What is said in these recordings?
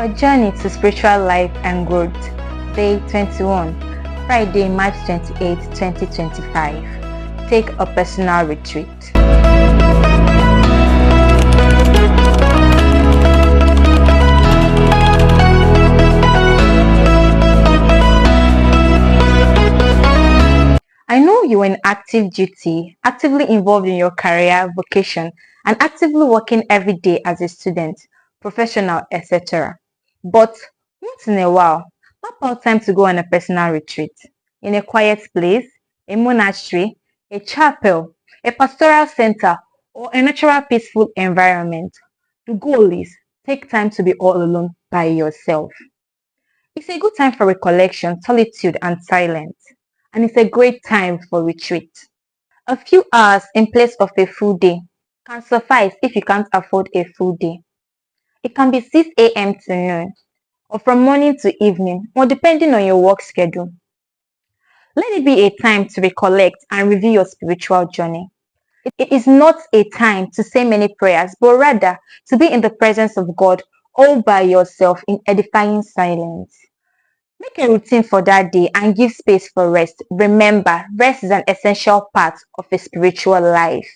A journey to spiritual life and growth. Day 21, Friday, March 28, 2025. Take a personal retreat. I know you're in active duty, actively involved in your career, vocation, and actively working every day as a student, professional, etc. But once in a while, map out time to go on a personal retreat in a quiet place, a monastery, a chapel, a pastoral center, or a natural peaceful environment. The goal is take time to be all alone by yourself. It's a good time for recollection, solitude, and silence, and it's a great time for retreat. A few hours in place of a full day can suffice if you can't afford a full day. It can be 6 a.m. to noon, or from morning to evening, or depending on your work schedule. Let it be a time to recollect and review your spiritual journey. It is not a time to say many prayers, but rather to be in the presence of God all by yourself in edifying silence. Make a routine for that day and give space for rest. Remember, rest is an essential part of a spiritual life.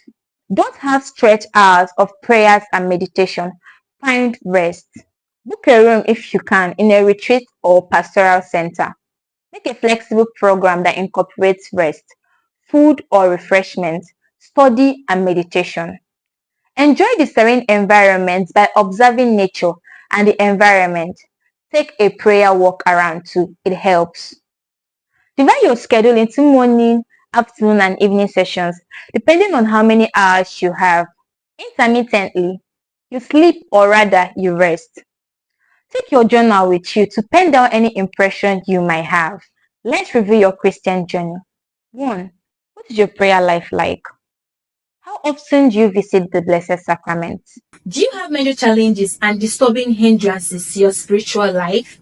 Don't have stretched hours of prayers and meditation. Find rest. Book a room if you can in a retreat or pastoral center. Make a flexible program that incorporates rest, food or refreshment, study and meditation. Enjoy the serene environment by observing nature and the environment. Take a prayer walk around too. It helps. Divide your schedule into morning, afternoon, and evening sessions, depending on how many hours you have. Intermittently, you sleep or rather you rest. Take your journal with you to pen down any impression you might have. Let's review your Christian journey. 1. What is your prayer life like? How often do you visit the Blessed Sacrament? Do you have major challenges and disturbing hindrances to your spiritual life?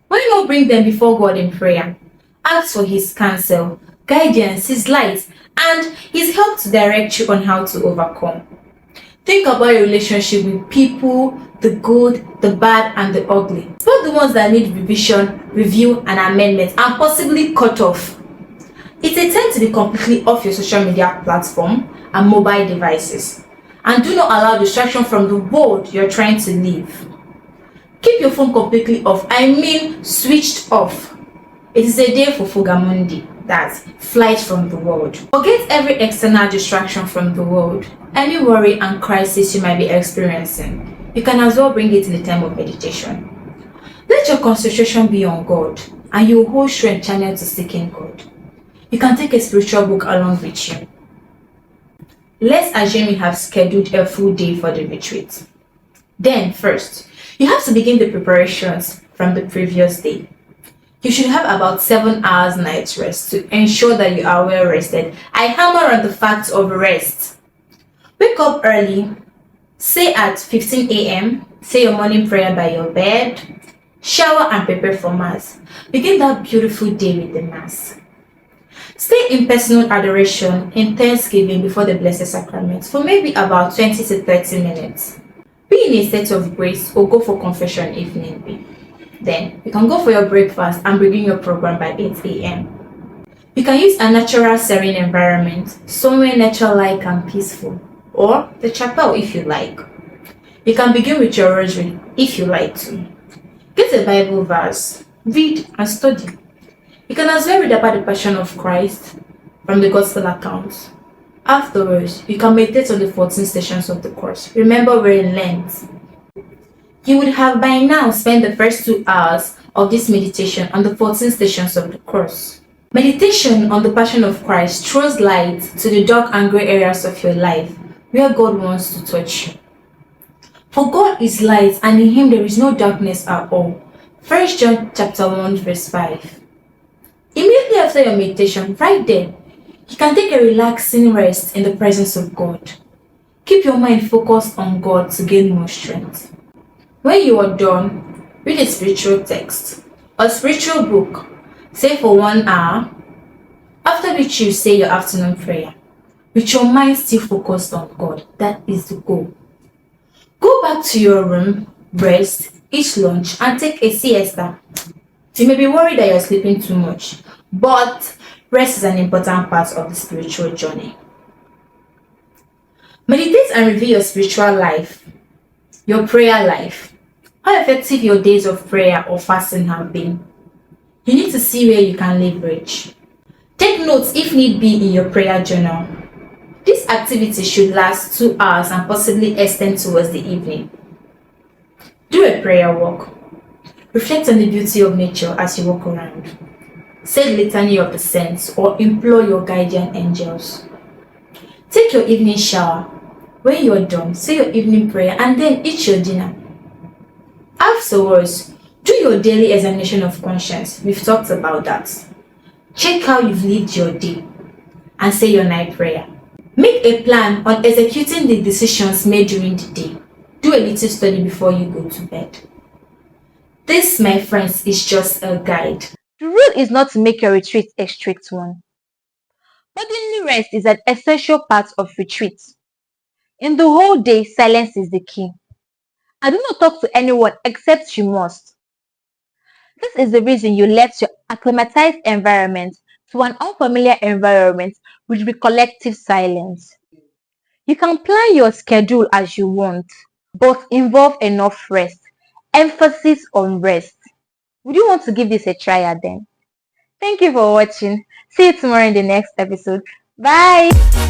Why not bring them before God in prayer? Ask for His counsel, guidance, His light, and His help to direct you on how to overcome. Think about your relationship with people, the good, the bad, and the ugly. Spot the ones that need revision, review, and amendment, and possibly cut off. It's a time to be completely off your social media platform and mobile devices. And do not allow distraction from the world you're trying to live. Keep your phone completely off. I mean switched off. It is a day for Fugamundi, that's flight from the world. Forget every external distraction from the world. Any worry and crisis you might be experiencing, you can as well bring it in the time of meditation. Let your concentration be on God, and you will hold strength channel to seeking God. You can take a spiritual book along with you. Let's assume you have scheduled a full day for the retreat. Then first, you have to begin the preparations from the previous day. You should have about 7 hours night rest to ensure that you are well rested. I hammer on the fact of rest. Wake up early, say at 15 a.m., say your morning prayer by your bed, shower and prepare for Mass. Begin that beautiful day with the Mass. Stay in personal adoration in thanksgiving before the Blessed Sacrament for maybe about 20 to 30 minutes. Be in a state of grace or go for confession if need be. Then, you can go for your breakfast and begin your program by 8 a.m. You can use a natural serene environment, somewhere nature-like and peaceful, or the chapel if you like. You can begin with your rosary if you like to. Get a Bible verse, read and study. You can as well read about the Passion of Christ from the Gospel accounts. Afterwards, you can meditate on the 14 stations of the course. Remember, we're in Lent. You would have by now spent the first 2 hours of this meditation on the 14 stations of the course. Meditation on the Passion of Christ throws light to the dark and grey areas of your life where God wants to touch you. For God is light, and in Him there is no darkness at all. 1 John chapter 1 verse 5. Immediately after your meditation, right there, you can take a relaxing rest in the presence of God. Keep your mind focused on God to gain more strength. When you are done, read a spiritual text or spiritual book, say for 1 hour, after which you say your afternoon prayer, with your mind still focused on God. That is the goal. Go back to your room, rest, eat lunch, and take a siesta. You may be worried that you're sleeping too much, but rest is an important part of the spiritual journey. Meditate and review your spiritual life, your prayer life. How effective your days of prayer or fasting have been. You need to see where you can leverage. Take notes if need be in your prayer journal. This activity should last 2 hours and possibly extend towards the evening. Do a prayer walk. Reflect on the beauty of nature as you walk around. Say the litany of the saints or implore your guardian angels. Take your evening shower. When you're done, say your evening prayer and then eat your dinner. Afterwards, do your daily examination of conscience. We've talked about that. Check how you've lived your day and say your night prayer. Make a plan on executing the decisions made during the day. Do a little study before you go to bed. This, my friends, is just a guide. The rule is not to make your retreat a strict one. Bodily rest is an essential part of retreat. In the whole day, silence is the key. I do not talk to anyone except you must. This is the reason you left your acclimatized environment to an unfamiliar environment with recollective silence. You can plan your schedule as you want, but involve enough rest. Emphasis on rest. Would you want to give this a try then? Thank you for watching. See you tomorrow in the next episode. Bye!